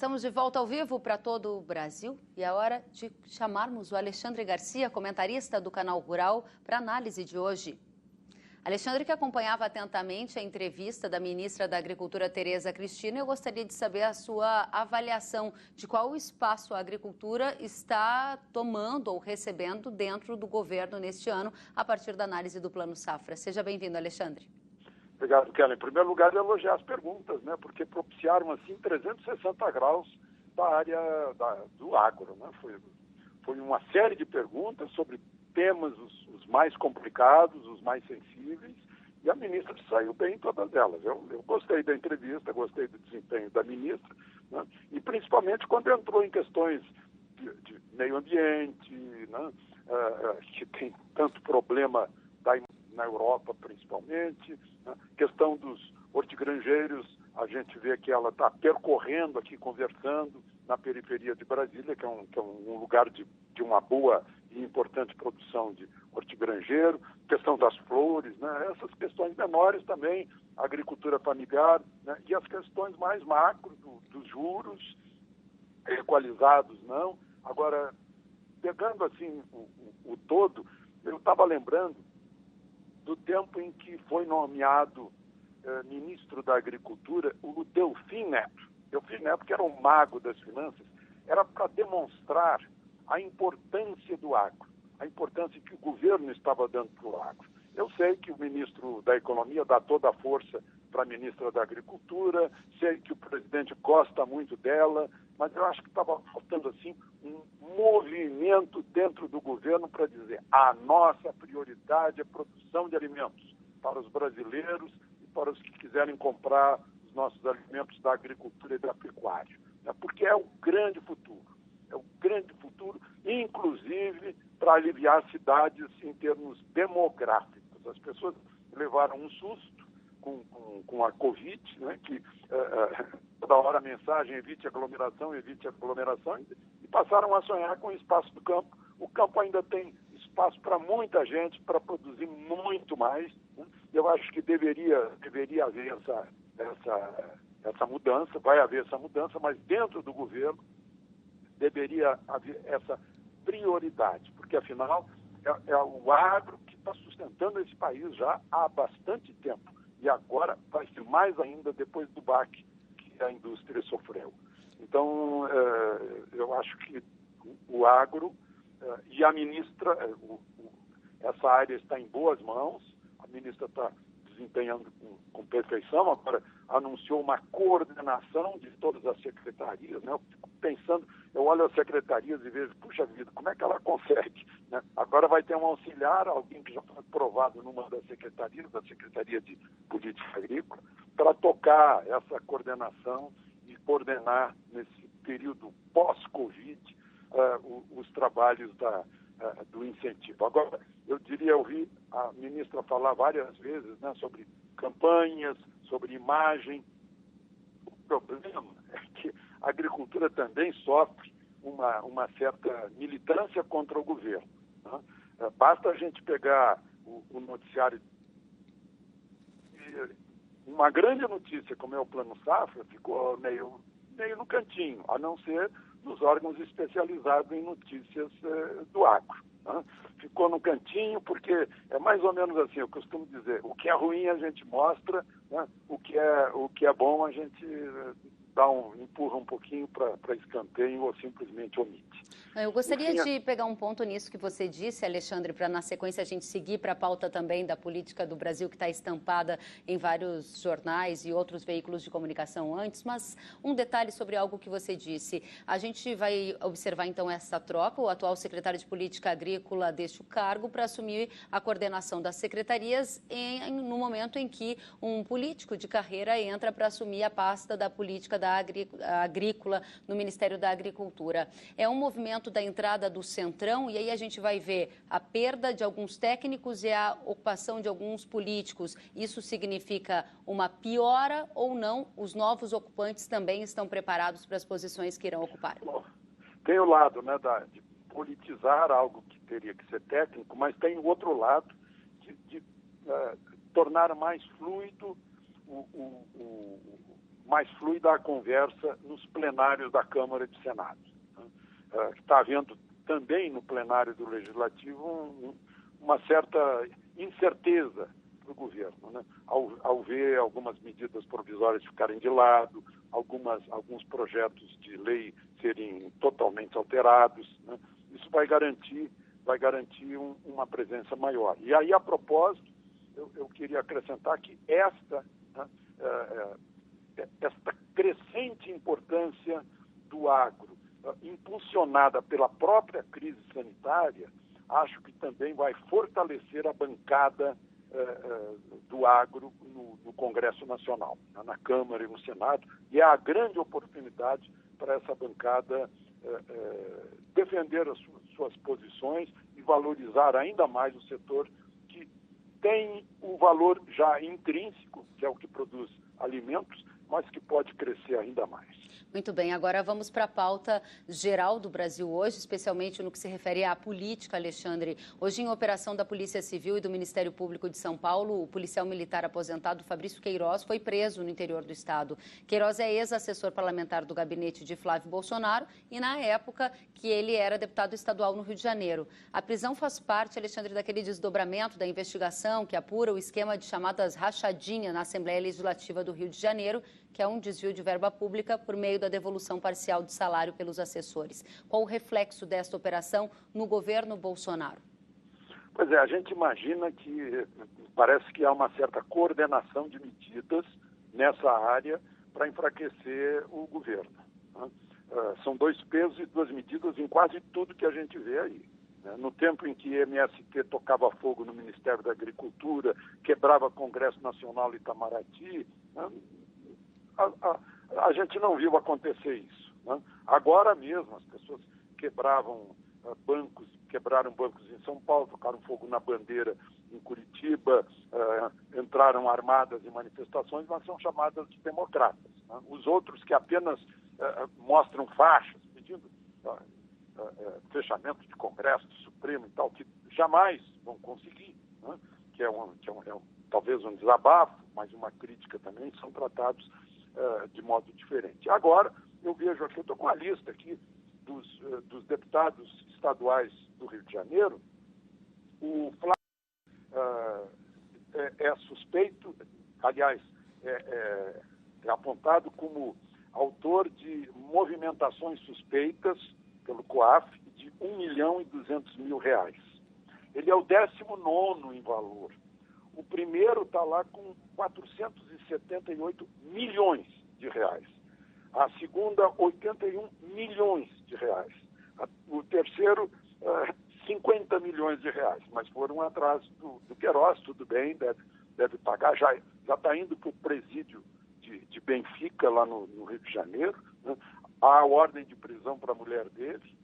Estamos de volta ao vivo para todo o Brasil e é hora de chamarmos o Alexandre Garcia, comentarista do Canal Rural, para a análise de hoje. Alexandre, que acompanhava atentamente a entrevista da ministra da Agricultura, Tereza Cristina, eu gostaria de saber a sua avaliação de qual espaço a agricultura está tomando ou recebendo dentro do governo neste ano, a partir da análise do Plano Safra. Seja bem-vindo, Alexandre. Obrigado, Kelly. Em primeiro lugar, elogiar as perguntas, né? Porque propiciaram, assim, 360 graus da área do agro, né? Foi uma série de perguntas sobre temas os mais complicados, os mais sensíveis, e a ministra saiu bem em todas elas. Eu gostei da entrevista, gostei do desempenho da ministra, né? E principalmente quando entrou em questões de meio ambiente, né? Que tem tanto problema na Europa, principalmente, né? Questão dos hortigranjeiros, a gente vê que ela está percorrendo aqui, conversando na periferia de Brasília, que é um lugar de uma boa e importante produção de hortigranjeiro, questão das flores, né? Essas questões menores também, agricultura familiar, né? E as questões mais macro dos juros, equalizados, não. Agora, pegando assim o todo, eu estava lembrando do tempo em que foi nomeado ministro da Agricultura o Delfim Neto. Delfim Neto, que era um mago das finanças, era para demonstrar a importância do agro, a importância que o governo estava dando para o agro. Eu sei que o ministro da Economia dá toda a força para a ministra da Agricultura, sei que o presidente gosta muito dela, mas eu acho que estava faltando assim um movimento dentro do governo para dizer a nossa prioridade é a produção de alimentos para os brasileiros e para os que quiserem comprar os nossos alimentos da agricultura e da pecuária, né? Porque é o grande futuro, inclusive para aliviar as cidades em termos demográficos. As pessoas levaram um susto com a Covid, né, que toda hora a mensagem evite aglomeração, e passaram a sonhar com o espaço do campo. O campo ainda tem espaço para muita gente, para produzir muito mais, né? Eu acho que deveria haver essa mudança, vai haver essa mudança, mas dentro do governo deveria haver essa prioridade, porque afinal é o agro que está sustentando esse país já há bastante tempo. E agora vai ser mais ainda depois do baque que a indústria sofreu. Então, eu acho que o agro e a ministra, essa área está em boas mãos, a ministra está desempenhando com perfeição, agora anunciou uma coordenação de todas as secretarias, né? Eu fico pensando, eu olho as secretarias e vejo, puxa vida, como é que ela consegue, né? Agora vai ter um auxiliar, alguém que já foi aprovado numa das secretarias, da Secretaria de Política Agrícola, para tocar essa coordenação e coordenar nesse período pós-Covid os trabalhos do incentivo. Agora, eu ouvi a ministra falar várias vezes, né, sobre campanhas, sobre imagem. O problema é que a agricultura também sofre uma certa militância contra o governo, né? Basta a gente pegar o noticiário. Uma grande notícia, como é o Plano Safra, ficou meio no cantinho, a não ser nos órgãos especializados em notícias do agro, né? Ficou no cantinho porque é mais ou menos assim, eu costumo dizer, o que é ruim a gente mostra, né? O que é bom a gente empurra um pouquinho para escanteio ou simplesmente omite. Eu gostaria de pegar um ponto nisso que você disse, Alexandre, para na sequência a gente seguir para a pauta também da política do Brasil, que está estampada em vários jornais e outros veículos de comunicação antes, mas um detalhe sobre algo que você disse. A gente vai observar então essa troca, o atual secretário de Política Agrícola deixa o cargo para assumir a coordenação das secretarias no momento em que um político de carreira entra para assumir a pasta da política agrícola no Ministério da Agricultura. É um movimento da entrada do Centrão e aí a gente vai ver a perda de alguns técnicos e a ocupação de alguns políticos. Isso significa uma piora ou não? Os novos ocupantes também estão preparados para as posições que irão ocupar? Bom, tem o lado, né, de politizar algo que teria que ser técnico, mas tem o outro lado de tornar mais fluido mais fluida a conversa nos plenários da Câmara e do Senado. Está havendo também no plenário do Legislativo uma certa incerteza do governo, né? Ao ver algumas medidas provisórias ficarem de lado, alguns projetos de lei serem totalmente alterados, né? Isso vai garantir uma presença maior. E aí, a propósito, eu queria acrescentar que esta crescente importância do agro, impulsionada pela própria crise sanitária, acho que também vai fortalecer a bancada do agro no Congresso Nacional, na Câmara e no Senado, e é a grande oportunidade para essa bancada defender as suas posições e valorizar ainda mais o setor que tem o valor já intrínseco, que é o que produz alimentos, mas que pode crescer ainda mais. Muito bem, agora vamos para a pauta geral do Brasil hoje, especialmente no que se refere à política, Alexandre. Hoje, em operação da Polícia Civil e do Ministério Público de São Paulo, o policial militar aposentado Fabrício Queiroz foi preso no interior do estado. Queiroz é ex-assessor parlamentar do gabinete de Flávio Bolsonaro e, na época, que ele era deputado estadual no Rio de Janeiro. A prisão faz parte, Alexandre, daquele desdobramento da investigação que apura o esquema de chamadas rachadinha na Assembleia Legislativa do Rio de Janeiro, que é um desvio de verba pública por meio da devolução parcial de salário pelos assessores. Qual o reflexo desta operação no governo Bolsonaro? Pois é, a gente imagina que parece que há uma certa coordenação de medidas nessa área para enfraquecer o governo, né? São dois pesos e duas medidas em quase tudo que a gente vê aí. No tempo em que MST tocava fogo no Ministério da Agricultura, quebrava o Congresso Nacional Itamaraty, né? A gente não viu acontecer isso, né? Agora mesmo as pessoas quebraram bancos em São Paulo, tocaram fogo na Bandeira em Curitiba, entraram armadas em manifestações, mas são chamadas de democratas, né? Os outros que apenas mostram faixas pedindo fechamento de Congresso, de Supremo e tal, que jamais vão conseguir, né? que é talvez um desabafo, mas uma crítica também, são tratados de modo diferente. Agora, eu vejo aqui, eu estou com a lista aqui dos deputados estaduais do Rio de Janeiro. O Flávio é suspeito, aliás, é apontado como autor de movimentações suspeitas pelo COAF de R$ 1.200.000. Ele é o 19º em valor. O primeiro está lá com 478 milhões de reais. A segunda, 81 milhões de reais. O terceiro, 50 milhões de reais. Mas foram atrás do Queiroz, tudo bem, deve pagar. Já está indo para o presídio de Benfica, lá no Rio de Janeiro, né? Há ordem de prisão para a mulher dele.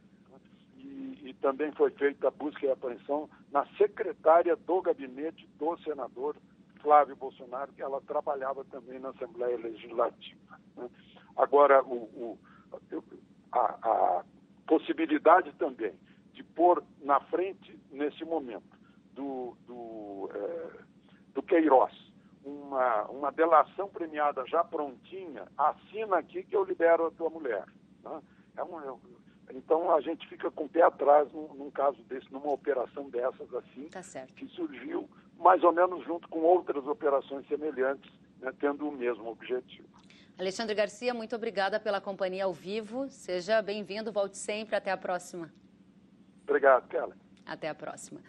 E também foi feita a busca e apreensão na secretária do gabinete do senador Flávio Bolsonaro, que ela trabalhava também na Assembleia Legislativa, né? Agora, a possibilidade também de pôr na frente, nesse momento, do Queiroz, uma delação premiada já prontinha, assina aqui que eu libero a tua mulher, né? Então, a gente fica com o pé atrás num caso desse, numa operação dessas assim, Tá certo. Que surgiu mais ou menos junto com outras operações semelhantes, né, tendo o mesmo objetivo. Alexandre Garcia, muito obrigada pela companhia ao vivo. Seja bem-vindo, volte sempre. Até a próxima. Obrigado, Kellen. Até a próxima.